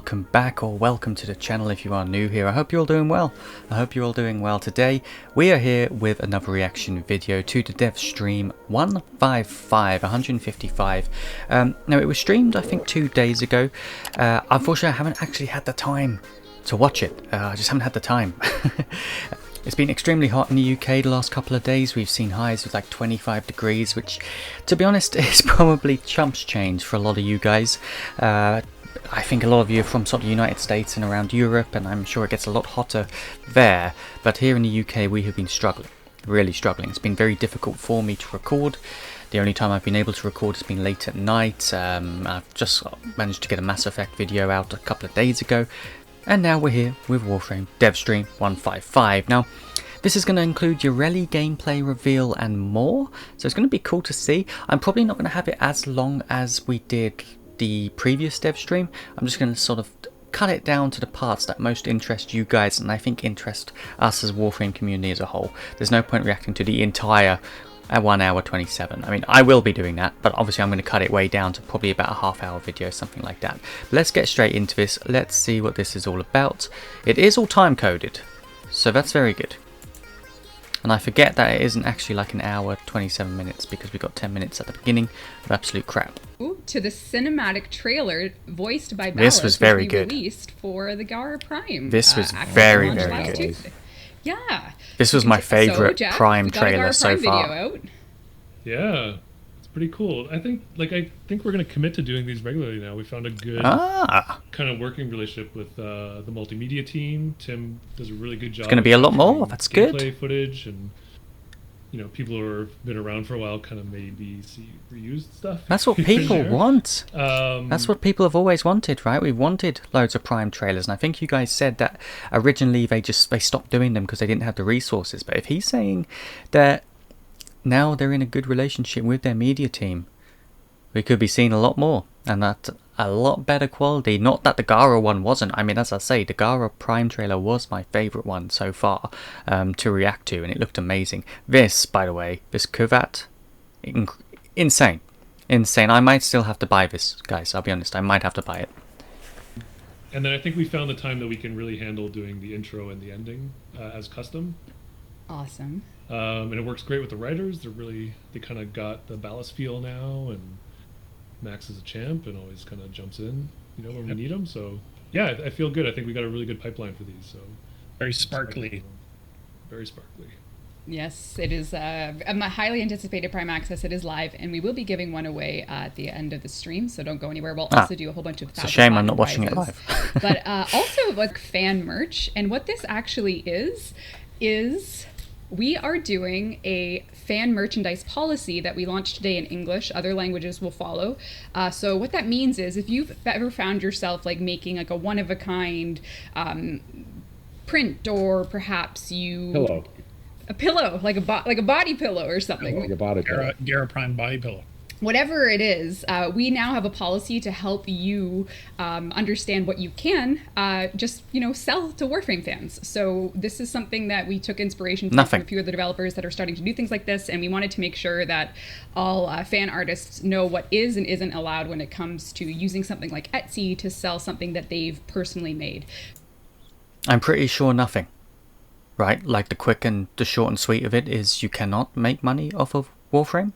welcome back, or welcome to the channel if you are new here. I hope you're all doing well. I hope you're all doing well. Today we are here with another reaction video to the dev stream 155. Now it was streamed I think 2 days ago. Unfortunately I haven't actually had the time to watch it. I just haven't had the time. It's been extremely hot in the UK the last couple of days. We've seen highs of like 25 degrees, which, to be honest, is probably chumps change for a lot of you guys. I think a lot of you are from sort of the United States and around Europe, and I'm sure it gets a lot hotter there. But here in the UK, we have been struggling, really struggling. It's been very difficult for me to record. The only time I've been able to record has been late at night. I've just managed to get a Mass Effect video out a couple of days ago. And now we're here with Warframe Devstream 155. Now, this is going to include Yareli gameplay reveal and more, so it's going to be cool to see. I'm probably not going to have it as long as we did the previous dev stream. I'm just going to sort of cut it down to the parts that most interest you guys, and I think interest us as Warframe community as a whole. There's no point reacting to the entire 1 hour 27. I mean, I will be doing that, but obviously I'm going to cut it way down to probably about a half-hour video, something like that. But let's get straight into this. Let's see what this is all about. It is all time-coded, so that's very good. And I forget that it isn't actually like an hour 27 minutes because we got 10 minutes at the beginning of absolute crap. Ooh, to the cinematic trailer voiced by Parvos, this was very good. Released for the Gara Prime. This was very good. Tuesday. Yeah. This was my favorite Jeff, Prime trailer so far. Video out. Yeah, it's pretty cool. I think we're gonna commit to doing these regularly now. We found a good kind of working relationship with the multimedia team. Tim does a really good job. It's gonna be a lot more. That's good. Gameplay footage, and you know, people who have been around for a while kind of maybe see reused stuff. That's what people want. That's what people have always wanted, right? We've wanted loads of Prime trailers, and I think you guys said that originally they stopped doing them because they didn't have the resources. But if he's saying that now they're in a good relationship with their media team, we could be seeing a lot more, and that a lot better quality. Not that the Gara one wasn't. I mean, as I say, the Gara Prime trailer was my favourite one so far to react to, and it looked amazing. This, by the way, this Kuvat, insane. Insane. I might still have to buy this, guys. I'll be honest, I might have to buy it. And then I think we found the time that we can really handle doing the intro and the ending as custom. Awesome. And it works great with the writers. They kind of got the ballast feel now, and Max is a champ and always kind of jumps in, you know, when we need him. So yeah, I feel good. I think we got a really good pipeline for these. So very sparkly. Very sparkly. Yes, it is a highly anticipated Prime Access. It is live, and we will be giving one away at the end of the stream, so don't go anywhere. We'll also do a whole bunch of it's a shame I'm not watching it live. But also like fan merch, and what this actually is we are doing a fan merchandise policy that we launched today in English. Other languages will follow. So what that means is if you've ever found yourself like making like a one-of-a-kind print, or perhaps a pillow, like a body pillow or something. Like a body pillow. Gara Prime body pillow. Whatever it is, we now have a policy to help you understand what you can just, you know, sell to Warframe fans. So this is something that we took inspiration from a few of the developers that are starting to do things like this, and we wanted to make sure that all fan artists know what is and isn't allowed when it comes to using something like Etsy to sell something that they've personally made. I'm pretty sure nothing, right? Like the quick and the short and sweet of it is you cannot make money off of Warframe.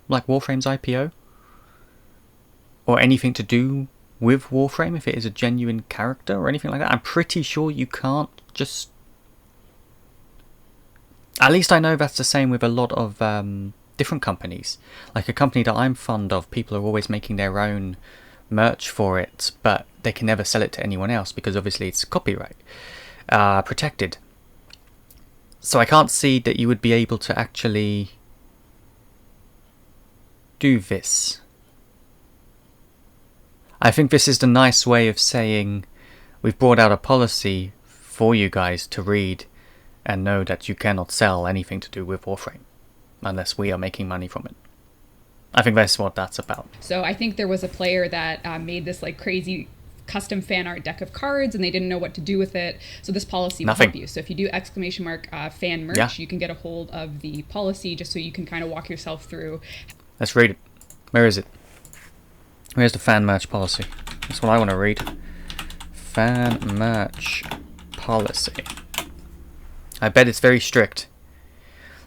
Like Warframe's IPO, or anything to do with Warframe if it is a genuine character or anything like that. I'm pretty sure you can't just... At least I know that's the same with a lot of different companies. Like a company that I'm fond of, people are always making their own merch for it, but they can never sell it to anyone else because obviously it's copyright protected. So I can't see that you would be able to actually do this. I think this is the nice way of saying we've brought out a policy for you guys to read and know that you cannot sell anything to do with Warframe unless we are making money from it. I think that's what that's about. So I think there was a player that made this like crazy custom fan art deck of cards, and they didn't know what to do with it. So this policy will help you. So if you do ! Fan merch, you can get a hold of the policy just so you can kind of walk yourself through. Let's read it. Where is it? Where's the fan merch policy? That's what I want to read. fan merch policy. I bet it's very strict.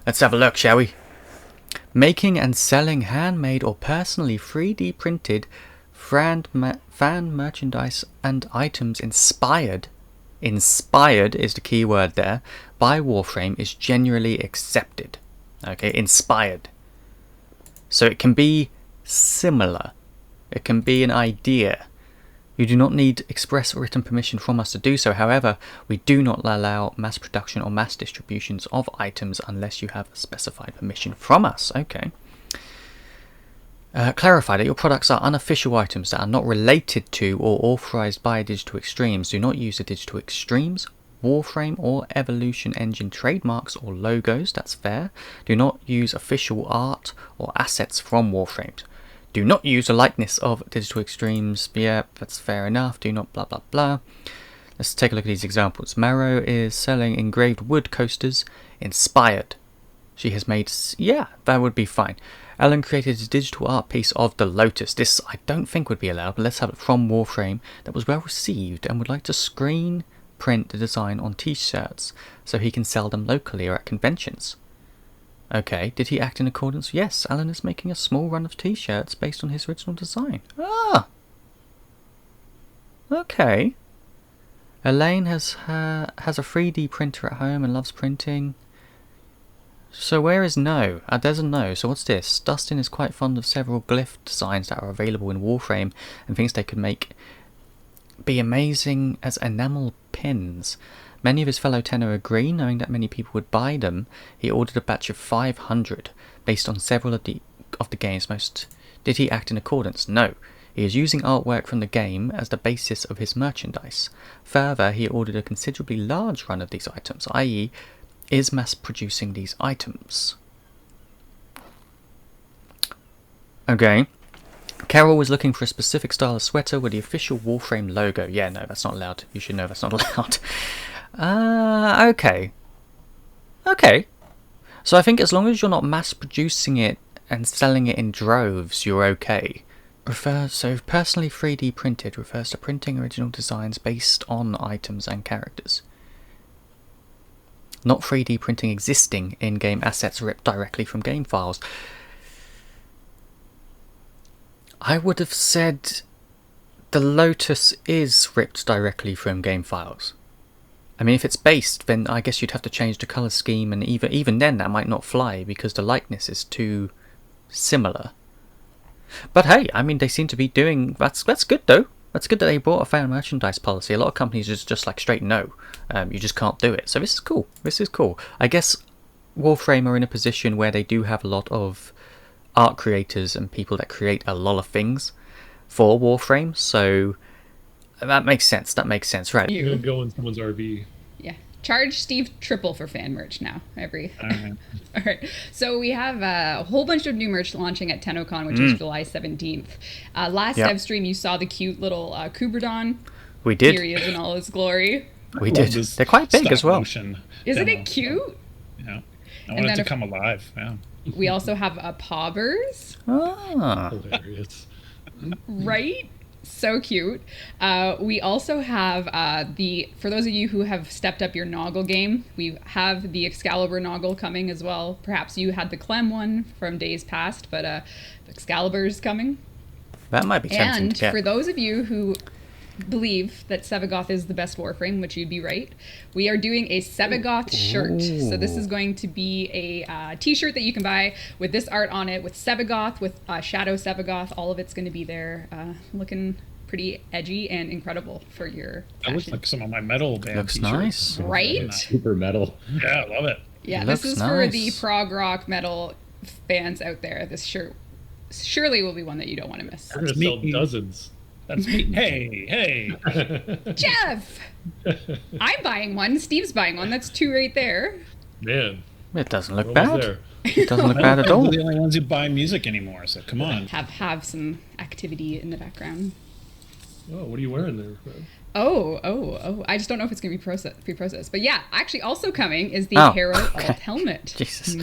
Let's have a look, shall we? Making and selling handmade or personally 3D printed fan merchandise and items inspired is the key word there, by Warframe is generally accepted. Okay, inspired. So it can be similar. It can be an idea. You do not need express written permission from us to do so. However, we do not allow mass production or mass distributions of items unless you have a specified permission from us. Okay. Clarify that your products are unofficial items that are not related to or authorized by Digital Extremes. Do not use the Digital Extremes, Warframe or Evolution Engine trademarks or logos. That's fair. Do not use official art or assets from Warframe. Do not use a likeness of Digital Extremes. Yeah, that's fair enough. Do not blah blah blah. Let's take a look at these examples. Marrow is selling engraved wood coasters inspired. She has made... yeah, that would be fine. Ellen created a digital art piece of the Lotus. This I don't think would be allowed, but let's have it from Warframe that was well received and would like to screen print the design on t-shirts so he can sell them locally or at conventions. Okay, did he act in accordance? Yes, Alan is making a small run of t-shirts based on his original design. Ah! Okay. Elaine has a 3D printer at home and loves printing. So where is No? There's a No. So what's this? Dustin is quite fond of several glyph designs that are available in Warframe and thinks they could be amazing as enamel pins. Many of his fellow Tenno agree, knowing that many people would buy them. He ordered a batch of 500 based on several of the game's most... Did he act in accordance? No. He is using artwork from the game as the basis of his merchandise. Further, he ordered a considerably large run of these items, i.e. is mass producing these items. Okay. Carol was looking for a specific style of sweater with the official Warframe logo. Yeah, no, that's not allowed. You should know that's not allowed. Okay. Okay. So I think as long as you're not mass producing it and selling it in droves, you're okay. So personally 3D printed refers to printing original designs based on items and characters. Not 3D printing existing in-game assets ripped directly from game files. I would have said the Lotus is ripped directly from game files. I mean, if it's based, then I guess you'd have to change the colour scheme, and even then that might not fly because the likeness is too similar. But hey, I mean, they seem to be doing... That's good though. That's good that they brought a fan merchandise policy. A lot of companies just like straight no. You just can't do it. So this is cool. This is cool. I guess Warframe are in a position where they do have a lot of art creators and people that create a lot of things for Warframe. So that makes sense. That makes sense, right? You go in someone's RV. Yeah. Charge Steve triple for fan merch now. All right. So we have a whole bunch of new merch launching at TennoCon, which is July 17th. Last dev stream, you saw the cute little Kuberdon. We did. Here he is in all his glory. We did. They're quite big as well. Isn't it cute? Yeah. I want it to come alive. Yeah. We also have Paubers. Ah. Hilarious. Right? So cute. We also have for those of you who have stepped up your Noggle game, we have the Excalibur Noggle coming as well. Perhaps you had the Clem one from days past, but Excalibur's coming. That might be tempting. And for those of you who believe that Sevagoth is the best Warframe, which you'd be right, we are doing a Sevagoth shirt. So this is going to be a t-shirt that you can buy with this art on it, with Sevagoth, with Shadow Sevagoth. All of it's going to be there, looking pretty edgy and incredible for your fashion. That looks like some of my metal band Looks t-shirts. nice. Right? Super metal. Yeah, I love it. Yeah, It this looks is for nice. the prog rock metal fans out there. This shirt surely will be one that you don't want to miss. We're going to sell me. dozens. That's me. Hey. Jeff! I'm buying one. Steve's buying one. That's two right there. Man. It doesn't look What bad. was there? It doesn't look bad at all. We're the only ones who buy music anymore, so come on. Have some activity in the background. Oh, what are you wearing there, man? Oh. I just don't know if it's going to be pre-processed. But yeah, actually also coming is the Oh, Hero okay. Alt helmet. Jesus.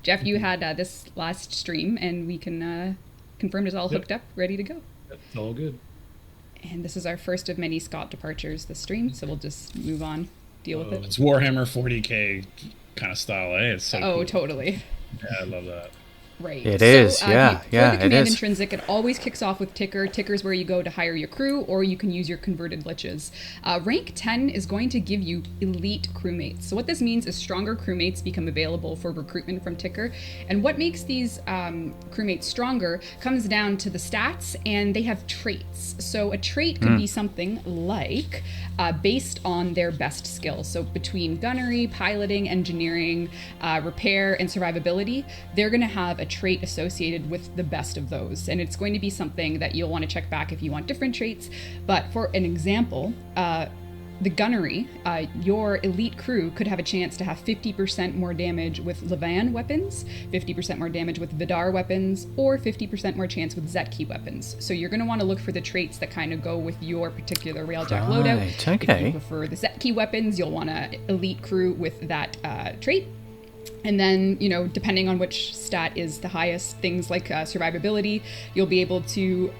Jeff, you had this last stream, and we can confirm it's all hooked up, ready to go. It's all good. And this is our first of many Scott departures this stream, so we'll just move on, deal with it. It's Warhammer 40k kind of style, eh? It's so cool. Totally. Yeah, I love that. Right. It is, yeah, for yeah, the it command is. intrinsic, it always kicks off with Ticker. Ticker is where you go to hire your crew, or you can use your converted liches. Rank 10 is going to give you elite crewmates. So what this means is stronger crewmates become available for recruitment from Ticker. And what makes these crewmates stronger comes down to the stats, and they have traits. So a trait could be something like based on their best skills. So between gunnery, piloting, engineering, repair, and survivability, they're going to have a trait associated with the best of those, and it's going to be something that you'll want to check back if you want different traits. But for an example, the gunnery, your elite crew could have a chance to have 50% more damage with Levan weapons, 50% more damage with Vidar weapons, or 50% more chance with Zetki weapons. So you're going to want to look for the traits that kind of go with your particular Railjack loadout. Right, okay. If you prefer the Zetki weapons, you'll want an elite crew with that trait. And then, depending on which stat is the highest, things like survivability, you'll be able to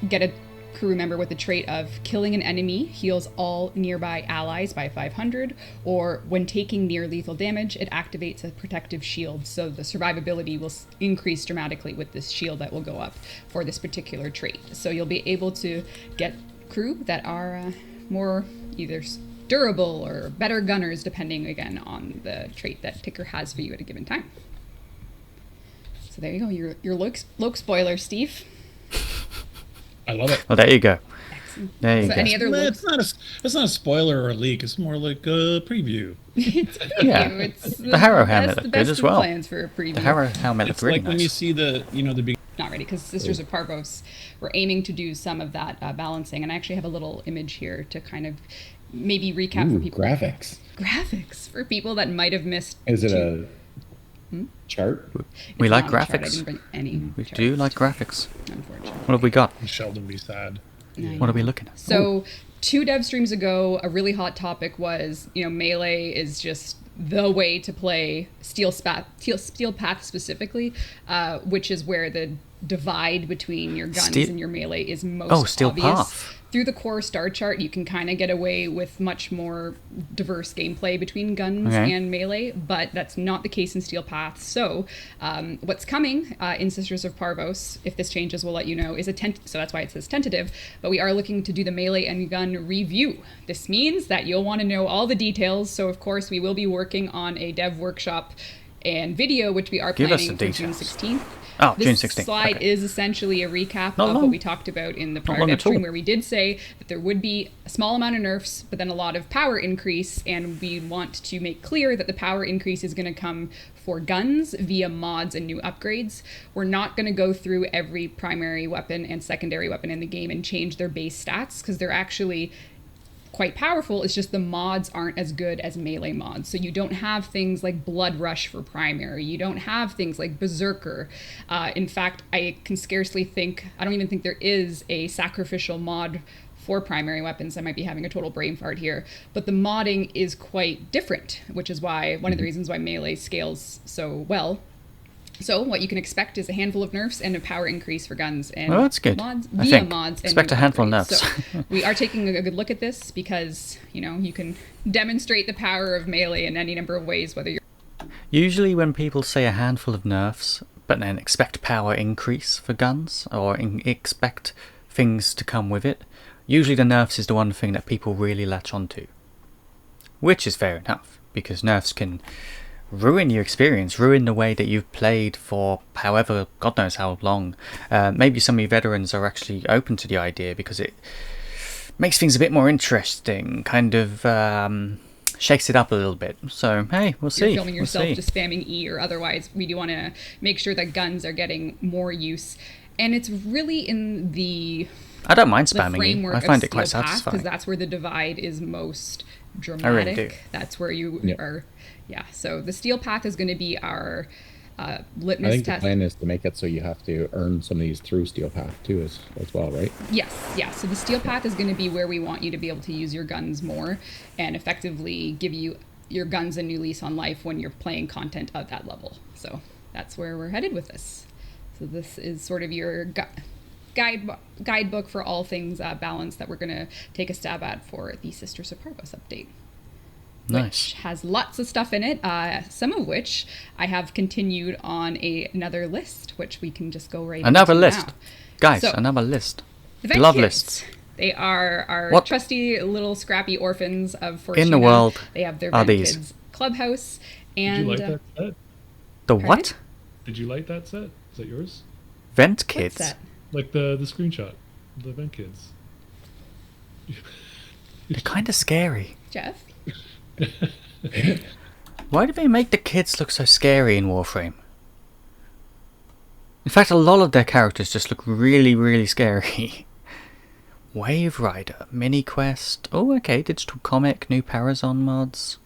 get a crew member with the trait of killing an enemy heals all nearby allies by 500, or when taking near lethal damage, it activates a protective shield. So the survivability will increase dramatically with this shield that will go up for this particular trait. So you'll be able to get crew that are more either durable or better gunners, depending again on the trait that Ticker has for you at a given time. So there you go, your Loke spoiler, Steve. I love it. Well, there you go. Excellent. There you So go. any other It's Lokes? not a spoiler or a leak. It's more like a preview. It's a preview. Yeah. It's The Harrow helmet the looked best good as of well. plans for a preview. The Harrow helmet looked It's really like when you nice. see the big. Not ready, because Sisters of Parvos, we're aiming to do some of that balancing, and I actually have a little image here to kind of maybe recap for people. Graphics for people that might have missed. Is it a chart? We It's like not a chart. I graphics. didn't bring any We charts, do like graphics. unfortunately. What have we got? Sheldon be sad. What are we looking at? So 2 dev streams ago, a really hot topic was, melee is just the way to play Steel Path specifically, which is where the divide between your guns and your melee is most Steel obvious. Path. Through the core star chart, you can kind of get away with much more diverse gameplay between guns and melee, but that's not the case in Steel Path. So what's coming in Sisters of Parvos, if this changes, we'll let you know, is so that's why it says tentative, but we are looking to do the melee and gun review. This means that you'll want to know all the details, so of course we will be working on a dev workshop and video, which we are Give us planning the for June details. 16th. Oh, This June 16th. slide Okay. is essentially a recap Not of long. what we talked about in the prior long dev at all. stream, where we did say that there would be a small amount of nerfs, but then a lot of power increase, and we want to make clear that the power increase is going to come for guns via mods and new upgrades. We're not going to go through every primary weapon and secondary weapon in the game and change their base stats, because they're actually quite powerful. It's just the mods aren't as good as melee mods. So you don't have things like Blood Rush for primary. You don't have things like Berserker. In fact, I don't even think there is a sacrificial mod for primary weapons. I might be having a total brain fart here. But the modding is quite different, which is why one of the reasons why melee scales so well. So what you can expect is a handful of nerfs and a power increase for guns and Well, that's good. mods I via think. mods. Expect and a handful of upgrades. nerfs. So we are taking a good look at this because you can demonstrate the power of melee in any number of ways. Whether you're Usually when people say a handful of nerfs, but then expect power increase for guns, or expect things to come with it, usually the nerfs is the one thing that people really latch onto. Which is fair enough, because nerfs can ruin your experience, ruin the way that you've played for however, God knows how long. Maybe some of you veterans are actually open to the idea because it makes things a bit more interesting, kind of shakes it up a little bit. So, hey, we'll see. you're filming We'll yourself see. just spamming E or otherwise, we do want to make sure that guns are getting more use. And it's really in the I don't mind the spamming it. framework I find of it quite Steel Path, satisfying. because that's where the divide is most dramatic. I really do. That's where you Yeah. are. Yeah. So the Steel Path is going to be our I litmus think the test. plan is to make it so you have to earn some of these through Steel Path too, as well, right? Yes, yeah. So the Steel Path is going to be where we want you to be able to use your guns more and effectively give you your guns a new lease on life when you're playing content of that level. So that's where we're headed with this. So this is sort of your guidebook for all things balance that we're going to take a stab at for the Sisters of Parvos update. Nice. Which has lots of stuff in it, some of which I have continued on another list, which we can just go right Another into list. now. Guys, So, another list. The Vent Love Kids. lists. They are our What trusty little scrappy orphans of Fortuna. in the world They have their are Vent these? Kids clubhouse. Did And you like that set? The Pardon? what? Did you like that set? Is that yours? Vent what's Kids? that? Like the screenshot, the Vent Kids. They're kind of scary. Jeff? Why do they make the kids look so scary in Warframe? In fact, a lot of their characters just look really, really scary. Wave Rider, Mini Quest. Oh, okay, digital comic, new Parazon mods.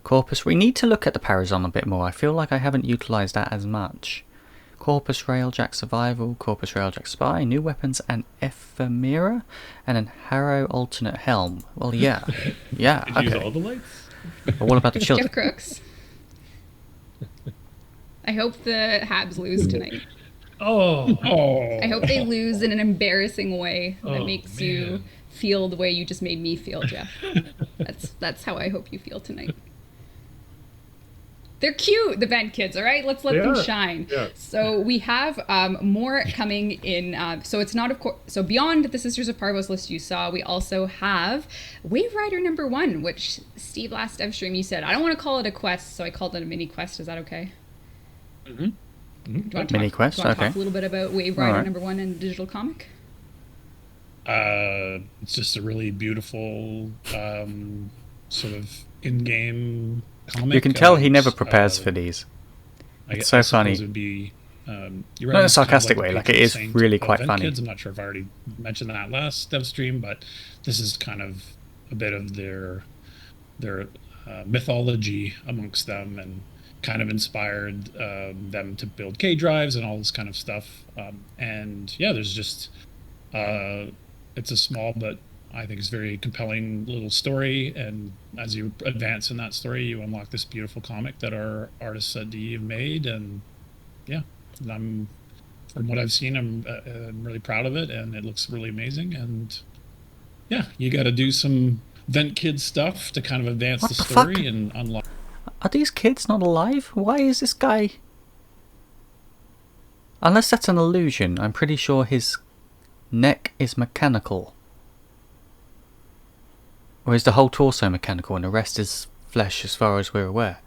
Corpus. We need to look at the Parazon a bit more. I feel like I haven't utilised that as much. Corpus Railjack Survival, Corpus Railjack Spy, new weapons, and Ephemera, and an Harrow alternate helm. Well, yeah. Yeah, Did you use okay. all the lights? But what about the children? Jeff Crooks. I hope the Habs lose tonight. Oh, I hope they lose in an embarrassing way that Oh, makes you man. feel the way you just made me feel, Jeff. That's how I hope you feel tonight. They're cute, the Vent Kids, all right? Let's let They them are. shine. Yeah. So we have more coming in. So it's not, of course, so beyond the Sisters of Parvos list you saw, we also have Wave Rider #1, which Steve last dev stream you said, I don't want to call it a quest, so I called it a mini quest. Is that okay? Mm-hmm. Do you want to Mini quest, do you want to okay. talk a little bit about Wave All Rider right. #1 and digital comic? It's just a really beautiful sort of in-game comic. You can tell he and, never prepares for these. It's so funny. It would be, you're Not in a right, it's kind of sarcastic like way, the like it patron is saint really of quite Vent funny. Kids. I'm not sure if I already mentioned that last dev stream, but this is kind of a bit of their mythology amongst them, and kind of inspired them to build K drives and all this kind of stuff. And yeah, there's just it's a small but I think it's very compelling little story, and as you advance in that story, you unlock this beautiful comic that our artist said D have made, and yeah, from what I've seen, I'm really proud of it, and it looks really amazing. And yeah, you got to do some Vent Kid stuff to kind of advance What the the story fuck? and unlock. Are these kids not alive? Why is this guy... Unless that's an illusion, I'm pretty sure his neck is mechanical. Or is the whole torso mechanical and the rest is flesh as far as we're aware?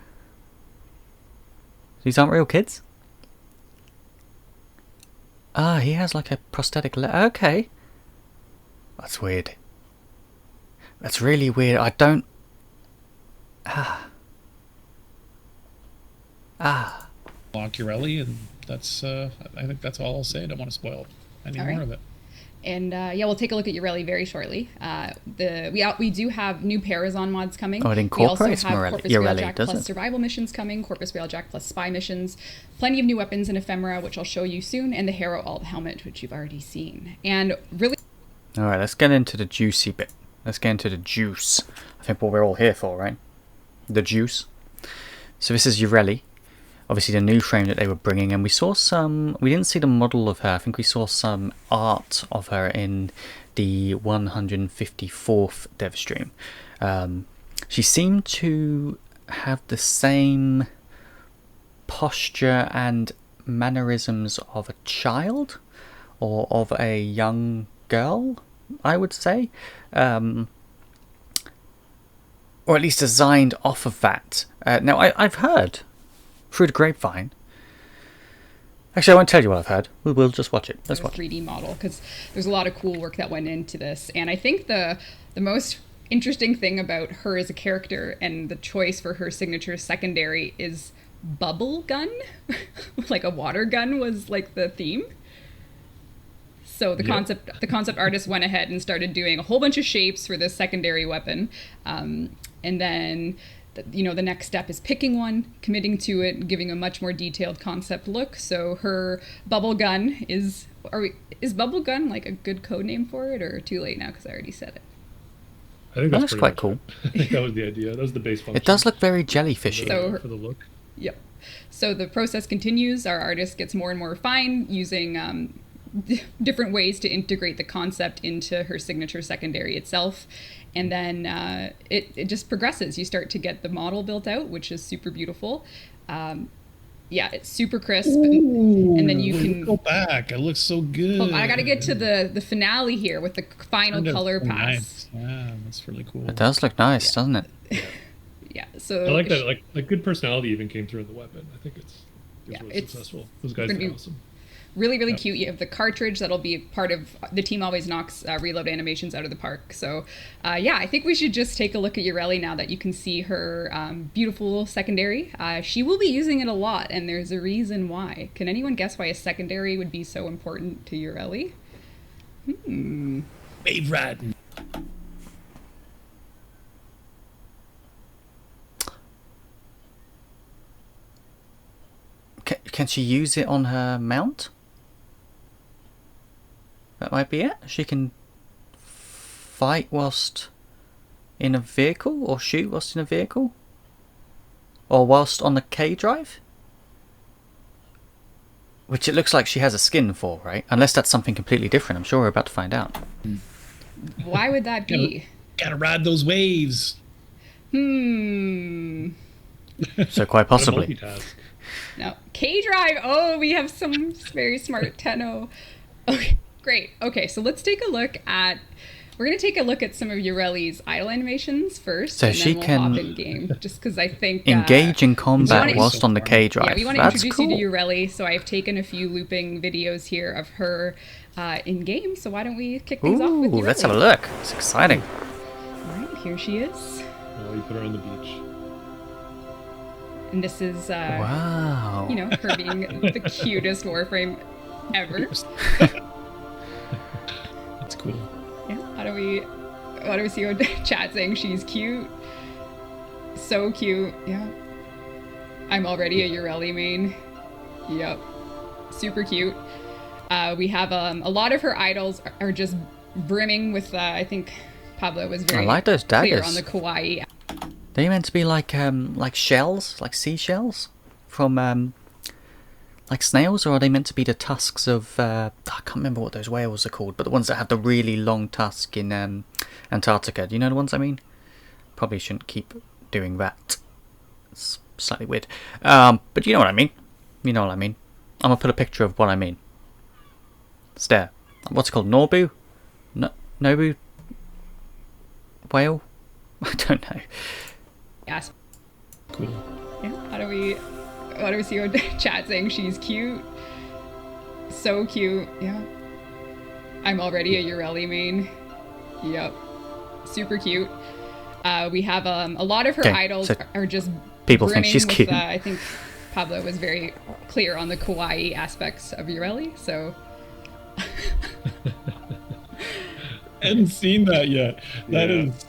These aren't real kids? Ah, he has like a prosthetic leg. Okay. That's weird. That's really weird. I don't... Unlock Yareli, and that's I think that's all I'll say. I don't want to spoil any All more right. of it. And yeah, we'll take a look at Yareli very shortly. We do have new Parazon mods coming. Oh, it We incorporates also have Yareli, Corpus Railjack does plus it? survival missions coming, Corpus Railjack plus spy missions, plenty of new weapons and ephemera, which I'll show you soon, and the Harrow alt helmet, which you've already seen. And really, Alright, let's get into the juicy bit. Let's get into the juice. I think what we're all here for, right? The juice. So this is Yareli. Obviously the new frame that they were bringing, and we saw some... We didn't see the model of her. I think we saw some art of her in the 154th dev stream. She seemed to have the same posture and mannerisms of a child, or of a young girl, I would say. Or at least designed off of that. Now, I've heard through the grapevine. Actually, I won't tell you what I've heard. We'll just watch it. Let's watch it. 3D model, because there's a lot of cool work that went into this. And I think the most interesting thing about her as a character and the choice for her signature secondary is bubble gun. Like a water gun was like the theme. So the concept artist went ahead and started doing a whole bunch of shapes for this secondary weapon, and then the next step is picking one, committing to it, and giving a much more detailed concept look. So her bubble gun is bubble gun like a good code name for it, or too late now because I already said it? I think That's that's quite pretty cool. much it. I think that was the idea. That was the base function. It does look very jellyfishy. So- for the look. Yep. So the process continues. Our artist gets more and more refined using different ways to integrate the concept into her signature secondary itself. And then it just progresses. You start to get the model built out, which is super beautiful. Yeah, it's super crisp. And then you can go back. It looks so good. Well, I got to get to the finale here with the final color pass. Nice. Yeah, that's really cool. It does look nice, doesn't it? Yeah, so I like that. Like good personality even came through in the weapon. I think it's really successful. Those guys are awesome. Really, really cute. You have the cartridge that'll be part of the team. Always knocks reload animations out of the park. So, yeah, I think we should just take a look at Yareli now that you can see her beautiful secondary. She will be using it a lot, and there's a reason why. Can anyone guess why a secondary would be so important to Yareli? Wave riding. Can she use it on her mount? That might be it. She can fight whilst in a vehicle, or shoot whilst in a vehicle, or whilst on the K drive, which it looks like she has a skin for, right? Unless that's something completely different. I'm sure we're about to find out. Why would that be? Gotta ride those waves. So quite possibly. No. K-Drive! Oh, we have some very smart Tenno. Okay, great. Okay, so let's take a look at... We're going to take a look at some of Yareli's idle animations first, so and she then we'll can hop in game, just because I think... engage in combat whilst on the K-Drive. Yeah, we want to introduce you to Yareli, so I've taken a few looping videos here of her in game, so why don't we kick things off with Yareli? Let's have a look. It's exciting. All right, here she is. Oh, you put her on the beach. And this is, wow. you know, her being the cutest Warframe ever. That's cool. Yeah. How do we see her chat saying she's cute? So cute. Yeah. I'm already a Yareli main. Yep. Super cute. We have a lot of her idols are just brimming with, I think Pablo was very I like those daggers. clear on the kawaii. They meant to be like shells, like seashells from like snails, or are they meant to be the tusks of I can't remember what those whales are called, but the ones that have the really long tusk in Antarctica. Do you know the ones I mean? Probably shouldn't keep doing that. It's slightly weird. But you know what I mean. You know what I mean. I'm gonna put a picture of what I mean. Stare. What's it called? Nobu? Nobu? Whale? I don't know. Yes. Cool. Yeah. How do we see her chat saying she's cute? So cute. Yeah. I'm already a Yareli main. Yep. Super cute. We have a lot of her idols so are just people think she's with, cute. I think Pablo was very clear on the kawaii aspects of Yareli, so. I hadn't seen that yet. That is.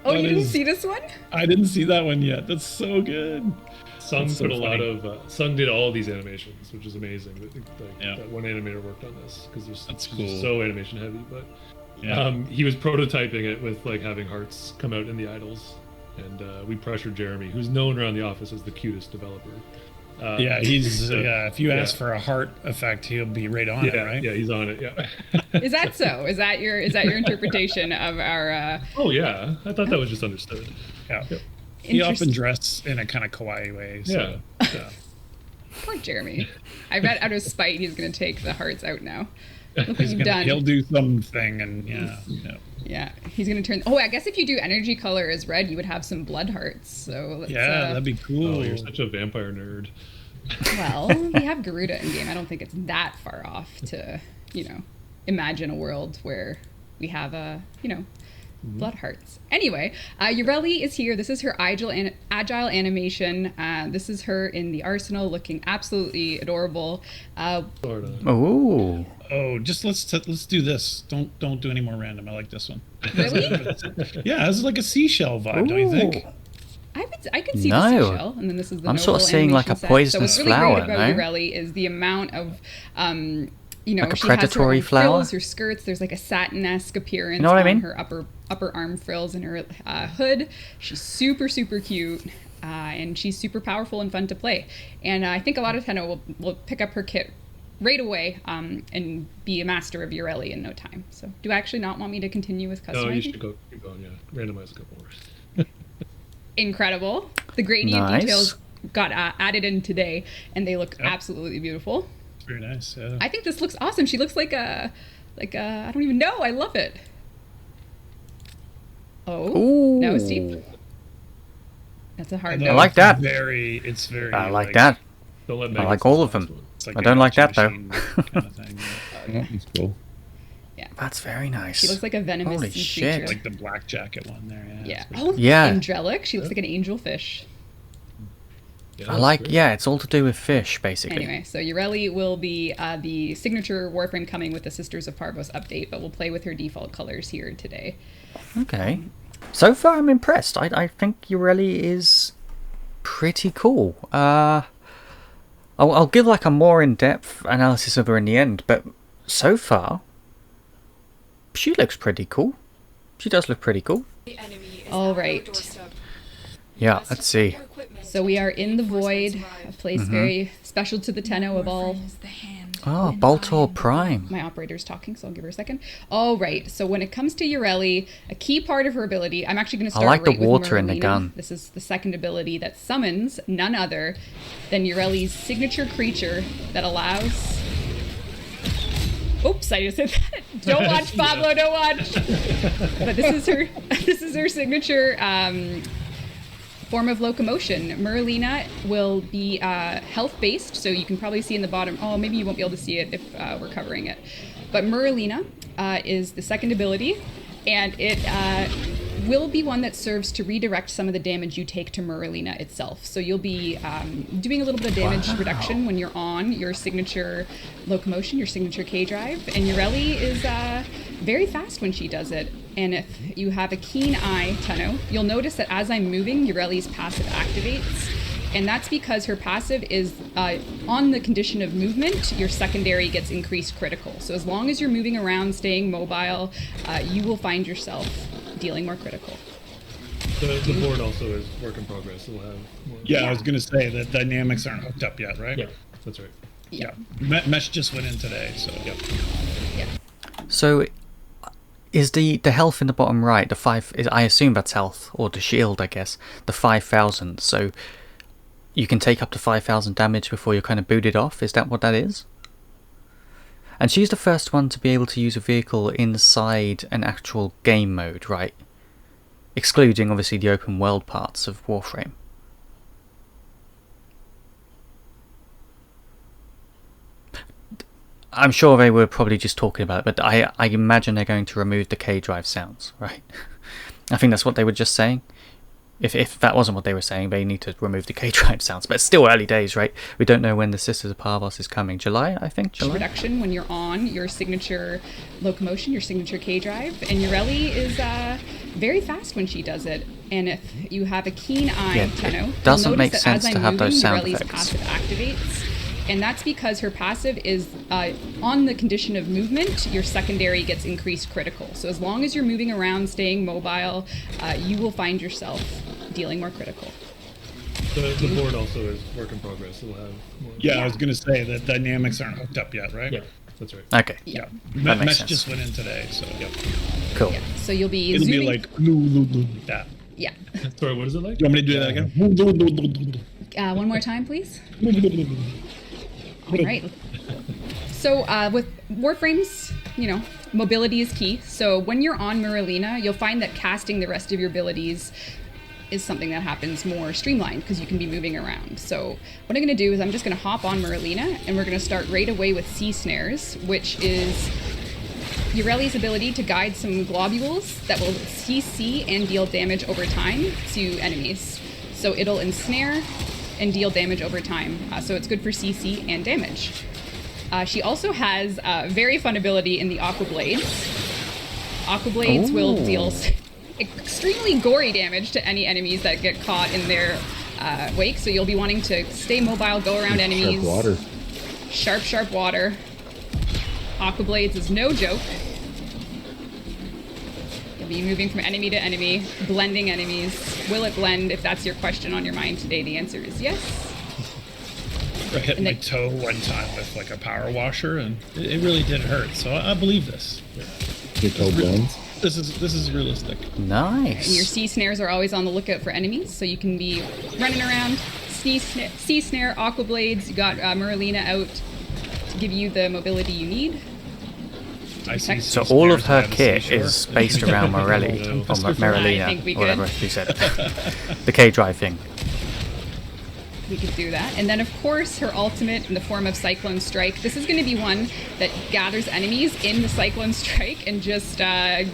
Oh, you didn't see this one? I didn't see that one yet. That's so good. Sung so put a funny. lot of Sung did all these animations, which is amazing. Yeah. That one animator worked on this because That's it's cool. so animation heavy. But Yeah. he was prototyping it with like having hearts come out in the idols, and we pressured Jeremy, who's known around the office as the cutest developer. Yeah, he's if you ask yeah. for a heart effect, he'll be right on it, right? Yeah, he's on it. Yeah. Is that so? Is that your interpretation of our? Oh yeah, I thought that was just understood. Yeah. Yep. He often dressed in a kind of kawaii way. So. Yeah. Poor Jeremy. I bet out of spite he's going to take the hearts out now. Look what you've done. He'll do something, and Yeah, he's going to turn... Oh, I guess if you do energy color as red, you would have some blood hearts. So let's, that'd be cool. Oh, you're such a vampire nerd. Well, we have Garuda in game. I don't think it's that far off to, imagine a world where we have blood hearts. Anyway, Yareli is here. This is her agile animation. This is her in the arsenal, looking absolutely adorable. Sorta. Ooh. Oh, just let's do this. Don't do any more random. I like this one. Really? Yeah, it's like a seashell vibe, don't you think? I could see No. the seashell, and then this is the I'm sort of noble seeing like a animation set. poisonous So what's really flower, great about no? Yareli is the amount of, Like a she predatory has her flower? frills, her skirts. There's like a satin-esque appearance know what I on mean? her upper arm frills and her hood. She's super, super cute. And she's super powerful and fun to play. And I think a lot of Tenno will pick up her kit right away and be a master of Yareli in no time. So do I actually not want me to continue with customizing? No, you should keep going, yeah. Randomize a couple more. Incredible. The gradient Nice. details got added in today, and they look absolutely beautiful. Very nice. Yeah. I think this looks awesome. She looks like a I don't even know. I love it. Oh, Ooh. no, Steve. That's a hard Although no. I like that. It's very. I like that. Don't let I Megan like say all the of last them. one. It's like I a don't like gotcha that, though. machine kind of thing. That's cool. That's very nice. She looks like a venomous Holy sea shit. creature. Like the black jacket one there. Yeah. Yeah. it's pretty Oh, Yeah. angelic. She looks like an angelfish. Yeah, I that's like, great. yeah, it's all to do with fish, basically. Anyway, so Yareli will be the signature Warframe coming with the Sisters of Parvos update, but we'll play with her default colors here today. Okay. So far, I'm impressed. I think Yareli is pretty cool. I'll give like a more in-depth analysis of her in the end, but so far, she looks pretty cool. She does look pretty cool. All right. Yeah, let's see. So we are in the Void, a place very special to the Tenno of all. Oh, Baltor Prime. My operator's talking, so I'll give her a second. All right, so when it comes to Yareli, a key part of her ability, I'm actually going to start like the right with water in the Merlina. gun. This is the second ability that summons none other than Yareli's signature creature that allows... Oops, I just said that. Don't watch, Pablo, don't watch. But this is her signature form of locomotion. Merlina will be health-based, so you can probably see in the bottom. Oh, maybe you won't be able to see it if we're covering it. But Merlina is the second ability, and it will be one that serves to redirect some of the damage you take to Merlina itself. So you'll be doing a little bit of damage reduction when you're on your signature locomotion, your signature K-drive. And Yareli is very fast when she does it. And if you have a keen eye, Tenno, you'll notice that as I'm moving, Yareli's passive activates. And that's because her passive is on the condition of movement, your secondary gets increased critical. So as long as you're moving around, staying mobile, you will find yourself dealing more critical. The board also is work in progress. So we'll have more. Yeah, I was gonna say the dynamics aren't hooked up yet, right? Yeah, that's right. Yeah. Mesh just went in today, so Yeah. Yeah. So, is the health in the bottom right, the 5, I assume that's health, or the shield, I guess, the 5,000, so you can take up to 5,000 damage before you're kind of booted off, is that what that is? And she's the first one to be able to use a vehicle inside an actual game mode, right? Excluding, obviously, the open world parts of Warframe. I'm sure they were probably just talking about it, but I imagine they're going to remove the K-drive sounds, right? I think that's what they were just saying. If that wasn't what they were saying, they need to remove the K-drive sounds. But it's still early days, right? We don't know when the Sisters of Parvos is coming. July, I think? July? Reduction when you're on your signature locomotion, your signature K-drive. And Yareli is very fast when she does it. And if you have a keen eye, Yeah, Tenno, it doesn't you'll make notice that sense as to I'm have those moving, sound Yareli's effects. passive activates. And that's because her passive is on the condition of movement, your secondary gets increased critical. So as long as you're moving around, staying mobile, you will find yourself dealing more critical. The board also is work in progress. So we'll have more. yeah, I was gonna say the dynamics aren't hooked up yet, right? Yeah, that's right. Okay, Yeah. That makes Mesh sense. just went in today, so cool. Yeah. So you'll be it'll zooming. be like like that. Yeah. Sorry, what is it like? You want me to do that again? One more time, please. All right. So with Warframes, mobility is key. So when you're on Merlina, you'll find that casting the rest of your abilities is something that happens more streamlined because you can be moving around. So what I'm going to do is I'm just going to hop on Merlina and we're going to start right away with Sea Snares, which is Yareli's ability to guide some globules that will CC and deal damage over time to enemies. So it'll ensnare and deal damage over time. So it's good for CC and damage. She also has a very fun ability in the Aqua Blades. Aqua Blades will deal extremely gory damage to any enemies that get caught in their wake. So you'll be wanting to stay mobile, go around enemies. Sharp water. Sharp water. Aqua Blades is no joke. You'll be moving from enemy to enemy, blending enemies. Will it blend? If that's your question on your mind today, the answer is yes. I hit And my then- toe one time with like a power washer, and it really did hurt. So I believe this. Your toe burns. This is realistic. And your Nice. sea snares are always on the lookout for enemies, so you can be running around. Sea snare, aqua blades. You got Merlina out to give you the mobility you need. I see So sea all of snares her by the kit seashore. is based around Morelli, No. or I think Merlina, we or whatever could. she said. The K-Drive thing. We could do that. And then, of course, her ultimate in the form of Cyclone Strike. This is going to be one that gathers enemies in the Cyclone Strike and just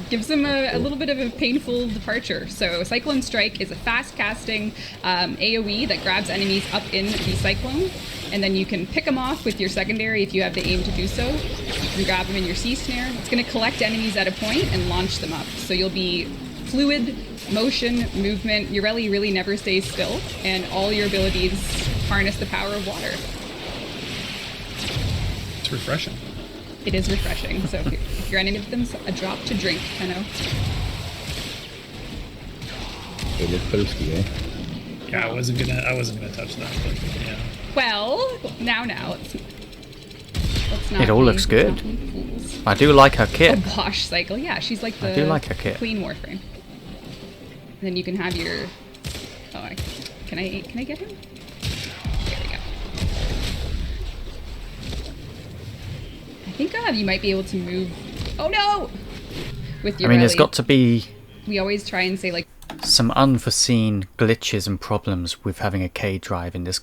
gives them a little bit of a painful departure. So Cyclone Strike is a fast-casting AoE that grabs enemies up in the Cyclone. And then you can pick them off with your secondary if you have the aim to do so. You can grab them in your Sea Snare. It's going to collect enemies at a point and launch them up. So you'll be fluid, motion, movement. Yareli really never stays still, and all your abilities harness the power of water. It's refreshing. It is refreshing. So if your enemy gives them a drop to drink, Tenno. They look thirsty, eh? Yeah, I wasn't gonna touch that. But yeah. Well, now, let's not. It all be- looks let's good. not be fools. I do like her A kit. Bosch cycle, yeah, she's like the I do like her kit. Queen Warframe. And then you can have your. Oh, can I get him? There we go. I think you might be able to move. Oh no! With your. I mean, there's got to be We always try and say like. some unforeseen glitches and problems with having a K-Drive in this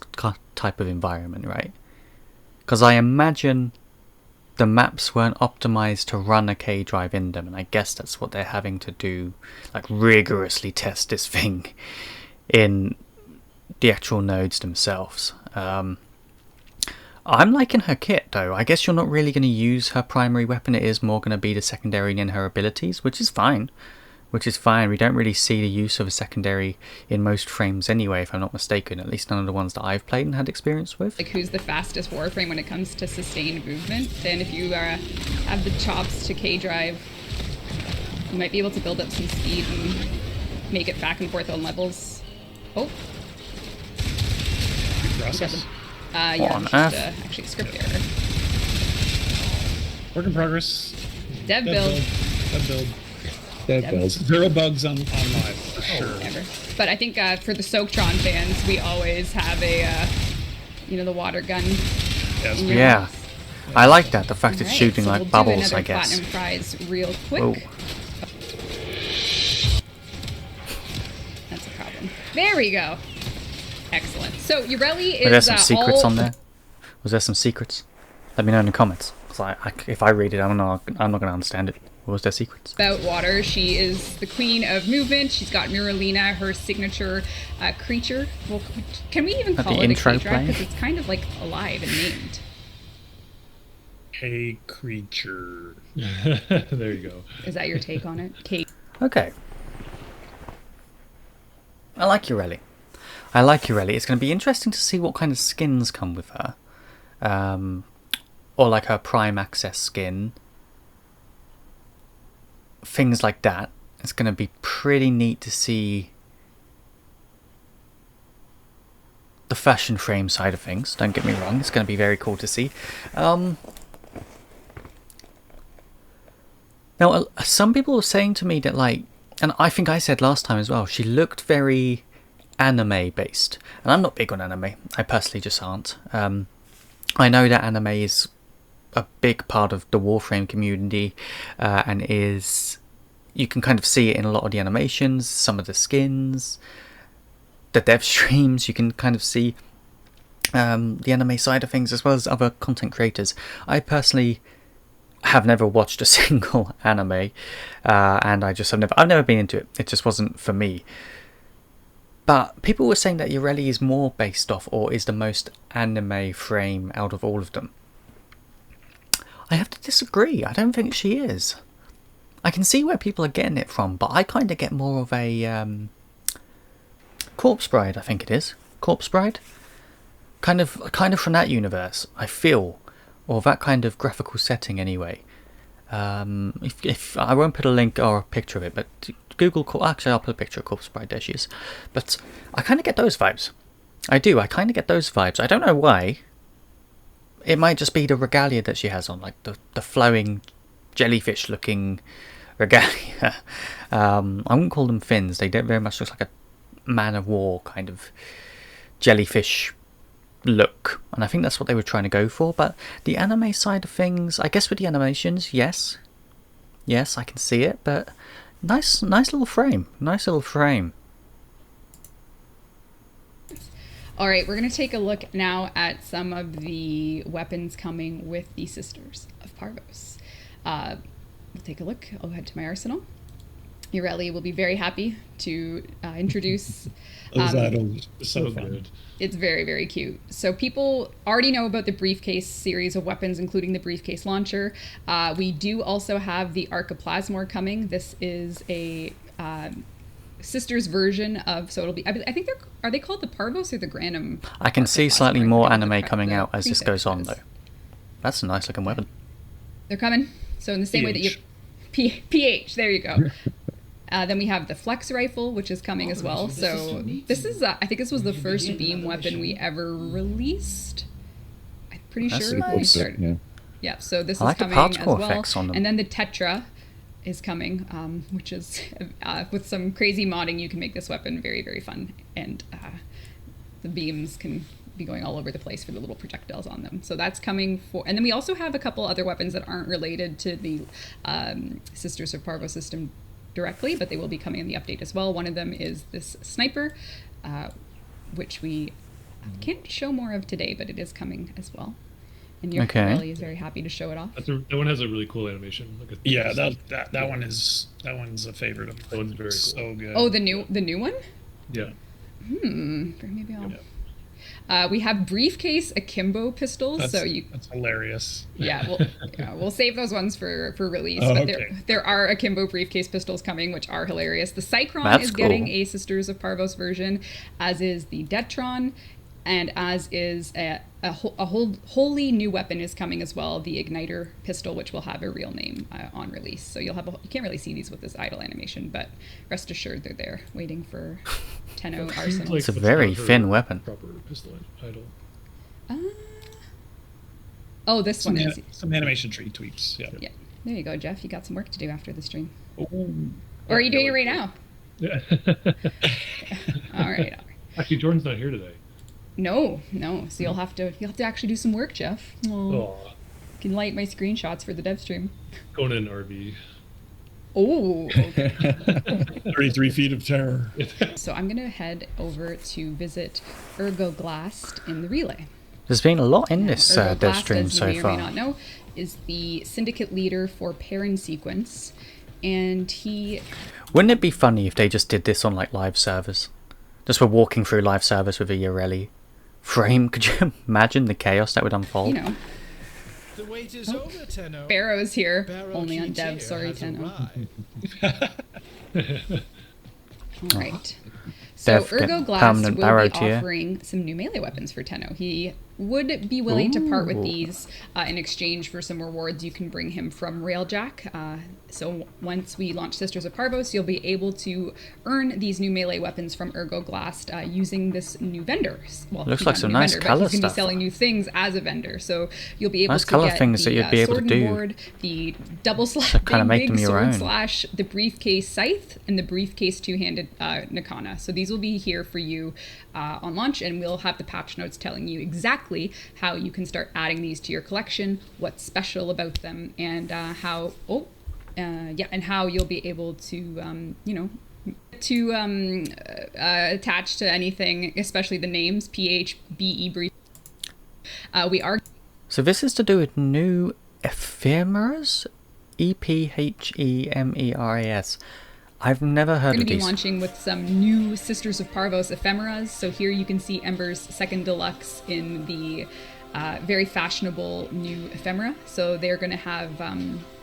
type of environment, right? Because I imagine the maps weren't optimized to run a K-Drive in them, and I guess that's what they're having to do, like rigorously test this thing in the actual nodes themselves. I'm liking her kit though. I guess you're not really going to use her primary weapon. It is more going to be the secondary in her abilities, which is fine. We don't really see the use of a secondary in most frames anyway, if I'm not mistaken. At least none of the ones that I've played and had experience with. Like who's the fastest Warframe when it comes to sustained movement. And if you have the chops to K-Drive, you might be able to build up some speed and make it back and forth on levels. Oh, Process. yeah, on it's earth? just actually a script error. Work in progress. Dev build. Dev build. That Yep. builds. 0 bugs on live for sure. Never. But I think for the Soaktron fans, we always have the water gun. Yes, in we- your Yeah. house. I like that, the fact it's Alright, shooting so like we'll do bubbles, another I guess. Platinum prize real quick. Oh, That's a problem. There we go. Excellent. So Yareli is were there some secrets all on there? Was there some secrets? Let me know in the comments. 'Cause if I read it, I'm not going to understand it. Or was there secrets? about water. She is the queen of movement. She's got Miralina, her signature creature. Well, can we even At call the it a intro K-Drive? playing? Because it's kind of like alive and named. A creature. There you go. Is that your take on it? K. Okay. I like Yareli. It's going to be interesting to see what kind of skins come with her. Or like her Prime Access skin. Things like that. It's going to be pretty neat to see the fashion frame side of things. Don't get me wrong. It's going to be very cool to see. Now, some people were saying to me that, like, and I think I said last time as well, she looked very anime based. And I'm not big on anime. I personally just aren't. I know that anime is a big part of the Warframe community, and you can kind of see it in a lot of the animations, some of the skins, the dev streams. You can kind of see the anime side of things as well as other content creators. I personally have never watched a single anime, and I've never been into it. It just wasn't for me. But people were saying that Yareli is more based off, or is the most anime frame out of all of them. I have to disagree. I don't think she is. I can see where people are getting it from, but I kind of get more of a Corpse Bride, I think it is. Corpse Bride? Kind of from that universe, I feel. Or that kind of graphical setting anyway. If I won't put a link or a picture of it, but Google... Actually, I'll put a picture of Corpse Bride. There she is. But I kind of get those vibes. I do. I kind of get those vibes. I don't know why. it might just be the regalia that she has on, like the flowing jellyfish-looking regalia. I wouldn't call them fins. They don't very much look like a man of war kind of jellyfish look, and I think that's what they were trying to go for. But the anime side of things, I guess with the animations, yes, I can see it. But nice little frame. All right, we're going to take a look now at some of the weapons coming with the Sisters of Parvos. We'll take a look. I'll head to my arsenal. Yareli will be very happy to introduce. Those items are so So fun. good. It's very, very cute. So people already know about the briefcase series of weapons, including the briefcase launcher. We do also have the Archiplasmor coming. This is a Sisters version of, so it'll be, I think are they called the Parvos or the Granum? I can see Archiplasmor? slightly I more forget what anime the coming out as this prefix goes on, is. though. That's a nice looking weapon. They're coming. So in the same way that you... PH, there you go. Then we have the Flex Rifle, which is coming as well. So this is, I think this was the first beam weapon we ever released. I'm pretty That's sure super when we cool. started. Yeah. Yeah, so this I is like the coming as particle well. effects on them. And then the Tetra is coming, which is, with some crazy modding, you can make this weapon very, very fun. And the beams can be going all over the place for the little projectiles on them. So that's coming for, and then we also have a couple other weapons that aren't related to the Sisters of Parvos system directly, but they will be coming in the update as well. One of them is this sniper, which we can't show more of today, but it is coming as well. And your Okay. Yareli is very happy to show it off. That one has a really cool animation. Like Yeah, that one's a favorite of mine. That one's very cool. So good. Oh, the new one? Yeah. Maybe I'll... we have briefcase akimbo pistols, That's hilarious. we'll save those ones for release. Oh, but okay. there are akimbo briefcase pistols coming, which are hilarious. The Cycron That's is getting cool. a Sisters of Parvos version, as is the Detron, and as is a wholly new weapon is coming as well, the Igniter pistol, which will have a real name on release. So you can't really see these with this idle animation, but rest assured they're there waiting for Tenno Arsenal. It's a what's very not her thin weapon. Proper pistol idle. Oh, this one is. Some animation tree tweaks. Yeah. Yeah, there you go, Jeff. You got some work to do after the stream. Ooh. Or are you doing it right now? Yeah. All right. Actually, Jordan's not here today. No. So you'll have to actually do some work, Jeff. Oh. Oh, Can light my screenshots for the dev stream. going in an RV. Oh, okay. 33 feet of terror. So I'm gonna head over to visit Ergoglast in the relay. There's been a lot in this dev Ergoglast, stream as you so may or may not far. know, is the syndicate leader for Perrin Sequence, and he... Wouldn't it be funny if they just did this on like live servers? Just for walking through live servers with a Yareli frame. Could you imagine the chaos that would unfold? You know, The wait is over, Tenno. Barrow's here, Barrow only on Keats dev. here Sorry, has Tenno. arrived. All right. So Dev get Ergoglast permanent will barrow be tier. offering some new melee weapons for Tenno. He would be willing to part with Ooh. these in exchange for some rewards you can bring him from Railjack. So once we launch Sisters of Parvos, you'll be able to earn these new melee weapons from Ergoglast using this new vendor. Well, Looks he's like not a some new nice vendor, but colour he's going to be stuff. selling new things as a vendor. So you'll be able Nice to colour get things the that you'd be able to sword and do. board, the double slash, kinda make them big your sword own. slash, the briefcase scythe, and the briefcase two-handed Nakana. So these will be here for you on launch, and we'll have the patch notes telling you exactly how you can start adding these to your collection, what's special about them, and how you'll be able to attach to anything, especially the names PHBE brief. We are So this is to do with new ephemeras? Ephemeras. I've never heard going to of be these. launching with some new Sisters of Parvos ephemeras. So here you can see Ember's second deluxe in the very fashionable new ephemera. So they're going to have,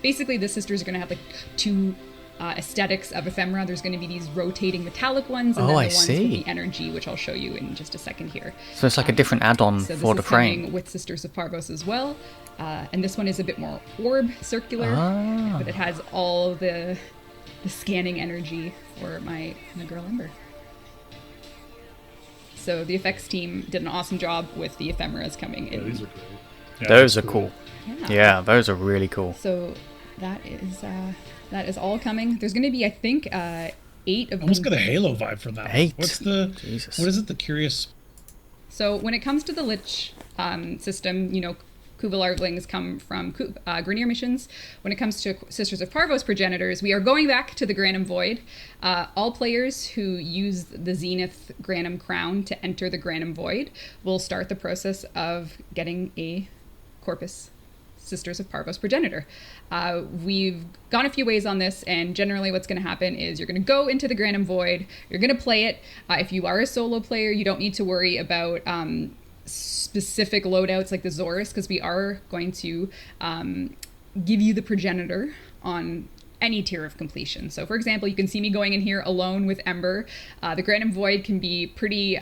basically the sisters are going to have like two aesthetics of ephemera. There's going to be these rotating metallic ones, and Oh, then the I ones see. with the energy, which I'll show you in just a second here. So it's like a different add-on So for this the is coming frame. with Sisters of Parvos as well. And this one is a bit more orb circular, Ah. but it has all the scanning energy for my girl Ember. So the effects team did an awesome job with the ephemeras coming Yeah, in. these are great. Those that's are cool. Yeah. Yeah, those are really cool. So that is all coming. There's going to be, I think, 8 of Almost them. got a Halo vibe from that. 8? What's the Jesus. What is it? The Curious. So when it comes to the Lich system, Kuva larvalings come from Grineer missions. When it comes to Sisters of Parvos progenitors, we are going back to the Granum Void. All players who use the Zenith Granum Crown to enter the Granum Void will start the process of getting a Corpus Sisters of Parvos progenitor. We've gone a few ways on this, and generally what's going to happen is you're going to go into the Granum Void, you're going to play it. If you are a solo player, you don't need to worry about specific loadouts like the Zorus, because we are going to give you the progenitor on any tier of completion. So for example, you can see me going in here alone with Ember. The Granum Void can be pretty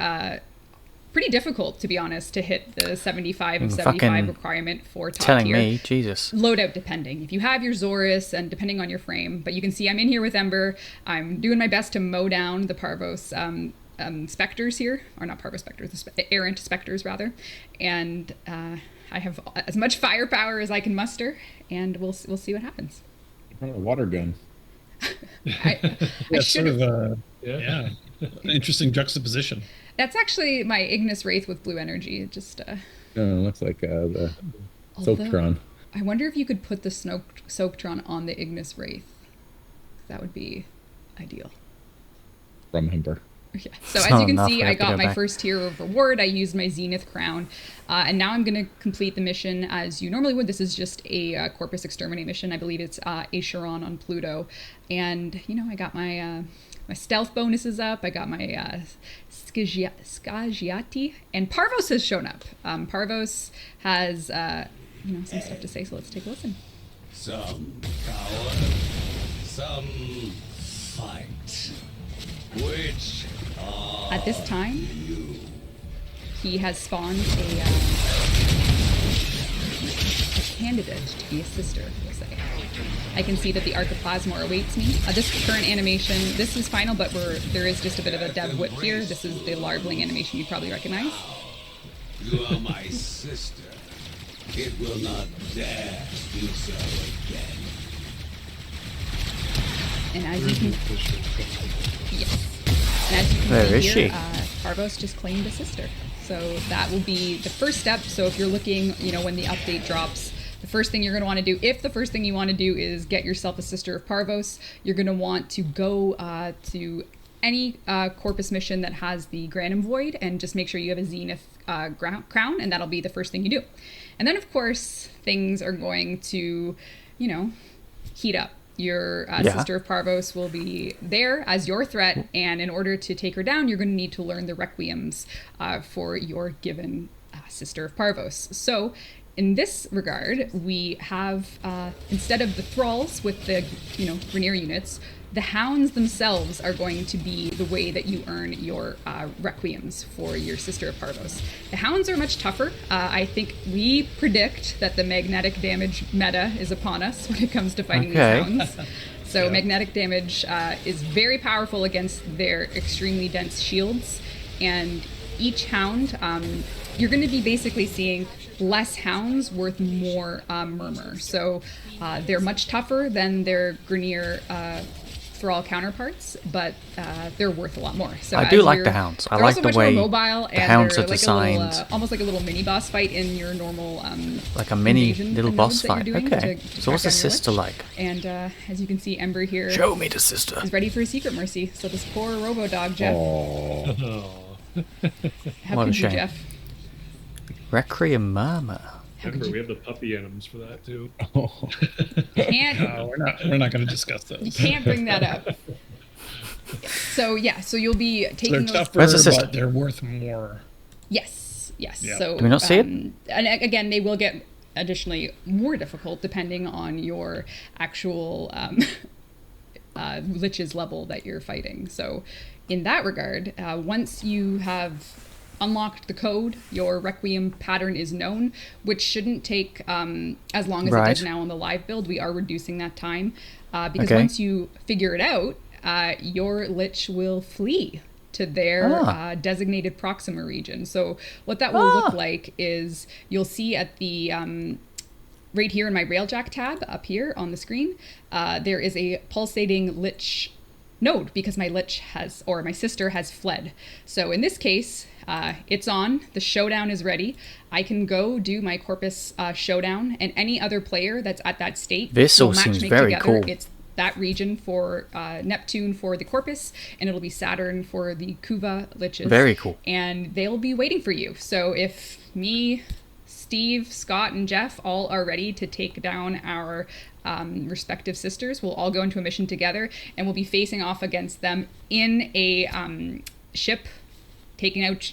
difficult, to be honest, to hit the 75 of 75 requirement for top telling tier. me, Jesus. Loadout depending. If you have your Zorus and depending on your frame, but you can see I'm in here with Ember. I'm doing my best to mow down the Parvos specters here, or not Parvos specters, the errant specters rather, and I have as much firepower as I can muster, and we'll see what happens. A water gun. I should have. Yeah. An interesting juxtaposition. That's actually my Ignis Wraith with blue energy. It just No, it looks like the Soaptron. I wonder if you could put the Soaptron on the Ignis Wraith. That would be ideal. From Ember. Yeah. So as you can see, I got my first tier of reward. I used my Zenith Crown. And now I'm going to complete the mission as you normally would. This is just a Corpus Exterminate mission. I believe it's Acheron on Pluto. And, I got my stealth bonuses up. I got my Skagiati. And Parvos has shown up. Parvos has, some stuff to say, so let's take a listen. Some power, some fight. Which at this time, he has spawned a candidate to be a sister, we'll say. I can see that the Archiplasma awaits me. This current animation, this is final, but there is just a bit of a dev whip here. This is the larvaling animation you probably recognize. You are my sister. It will not dare do so again. And as you can... Yes. And as you can Where see is here, she? Parvos just claimed a sister. So that will be the first step. So if you're looking, when the update drops, the first thing you're going to want to do, if the first thing you want to do is get yourself a Sister of Parvos, you're going to want to go to any Corpus mission that has the Granum Void and just make sure you have a Zenith crown, and that'll be the first thing you do. And then, of course, things are going to, heat up. Your Sister of Parvos will be there as your threat, and in order to take her down, you're going to need to learn the Requiems for your given Sister of Parvos. So, in this regard, we have, instead of the Thralls with the, Grineer units, the Hounds themselves are going to be the way that you earn your Requiems for your Sister of Parvos. The Hounds are much tougher. I think we predict that the magnetic damage meta is upon us when it comes to fighting these Hounds. So magnetic damage is very powerful against their extremely dense shields. And each Hound, you're going to be basically seeing less Hounds worth more Murmur. So they're much tougher than their Grineer Thrall counterparts, but they're worth a lot more. So I do like the Hounds. I like the way mobile, the Hounds are like designed. Almost like a little mini boss fight in your normal like a mini little boss fight. Okay. So what's the sister like? And as you can see, Ember here Show me the sister. is ready for a secret mercy. So this poor robo dog, Jeff. How What a could you, shame. Jeff? Requiem Murmur. Remember, we have the puppy animals for that too. Can't No, we're not going to discuss you those. can't bring that up. So so you'll be They're taking those. tougher, Where's the sister? but they're worth more. Yes. Yeah. So Do we not see it? And again, they will get additionally more difficult depending on your actual lich's level that you're fighting. So in that regard, once you have unlocked the code, your Requiem pattern is known, which shouldn't take as long as it does now on the live build. We are reducing that time because once you figure it out, your Lich will flee to their designated Proxima region. So what that will look like is you'll see at the right here in my Railjack tab up here on the screen, there is a pulsating lich node because my lich has, or my sister has fled. So in this case, it's on, the showdown is ready. I can go do my Corpus showdown, and any other player that's at that state this all seems very cool. It's that region for Neptune for the Corpus, and it'll be Saturn for the Kuva liches. Very cool. And they'll be waiting for you. So if me, Steve, Scott, and Jeff all are ready to take down our respective sisters, we'll all go into a mission together, and we'll be facing off against them in a ship, taking out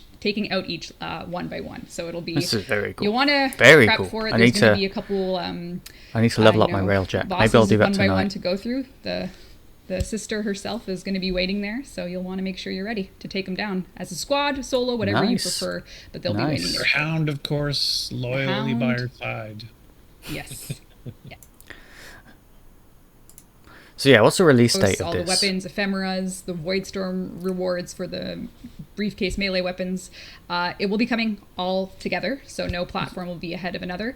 each one by one. So it'll be. This is very cool. You want to very prep cool. for it. I There's need going to be a couple. I need to level up my Railjack. Maybe I'll do that one tonight. by one to go through. The sister herself is going to be waiting there, so you'll want to make sure you're ready to take them down as a squad, solo, whatever you prefer. But they'll be waiting there. Hound, of course, loyally by her side. Yes. Yeah. So yeah, what's the release date of all this? The weapons, ephemeras, the Voidstorm rewards for the briefcase melee weapons. It will be coming all together, so no platform will be ahead of another.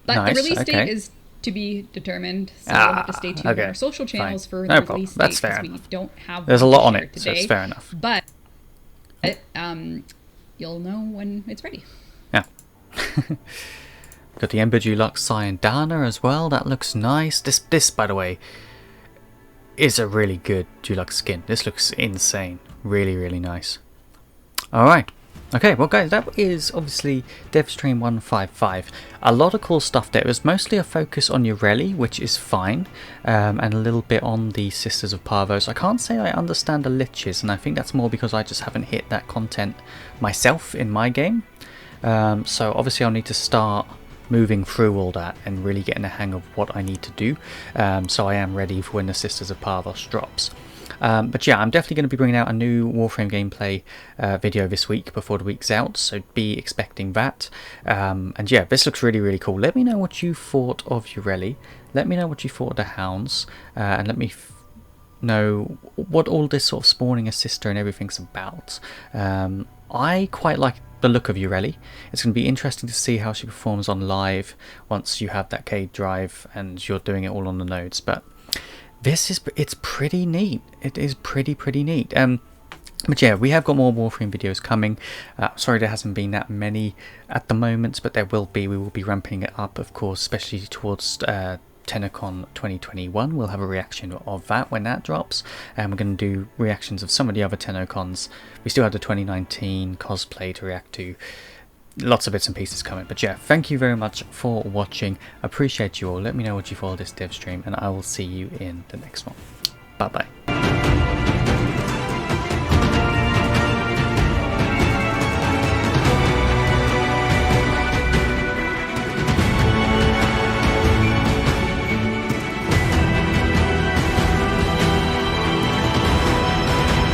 But the release date is to be determined, so we'll have to stay tuned on our social channels for the release date. That's fair. We don't have There's a lot on it, today, so it's fair enough. But you'll know when it's ready. Yeah. Got the Ember Dulux Cyandana as well. That looks nice. This, by the way, is a really good Dulux skin. This looks insane. Really, really nice. Alright. Okay, well guys, that is obviously DevStream 155. A lot of cool stuff there. It was mostly a focus on Yareli, which is fine, and a little bit on the Sisters of Parvos. I can't say I understand the liches, and I think that's more because I just haven't hit that content myself in my game. So obviously I'll need to start moving through all that and really getting a hang of what I need to do, so I am ready for when the Sisters of Parvos drops. But yeah, I'm definitely going to be bringing out a new Warframe gameplay video this week before the week's out, so be expecting that. And yeah, this looks really, really cool. Let me know what you thought of Yareli. Let me know what you thought of the Hounds, and let me know what all this sort of spawning a sister and everything's about. I quite like the look of Yareli. It's going to be interesting to see how she performs on live once you have that K drive and you're doing it all on the nodes, but it's pretty neat. It is pretty neat. But yeah, we have got more Warframe videos coming. Sorry there hasn't been that many at the moment, but there will be. We will be ramping it up, of course, especially towards TennoCon 2021. We'll have a reaction of that when that drops, and we're going to do reactions of some of the other TennoCons. We still have the 2019 cosplay to react to. Lots of bits and pieces coming. But yeah, thank you very much for watching. Appreciate you all. Let me know what you thought of this dev stream, and I will see you in the next one. Bye bye.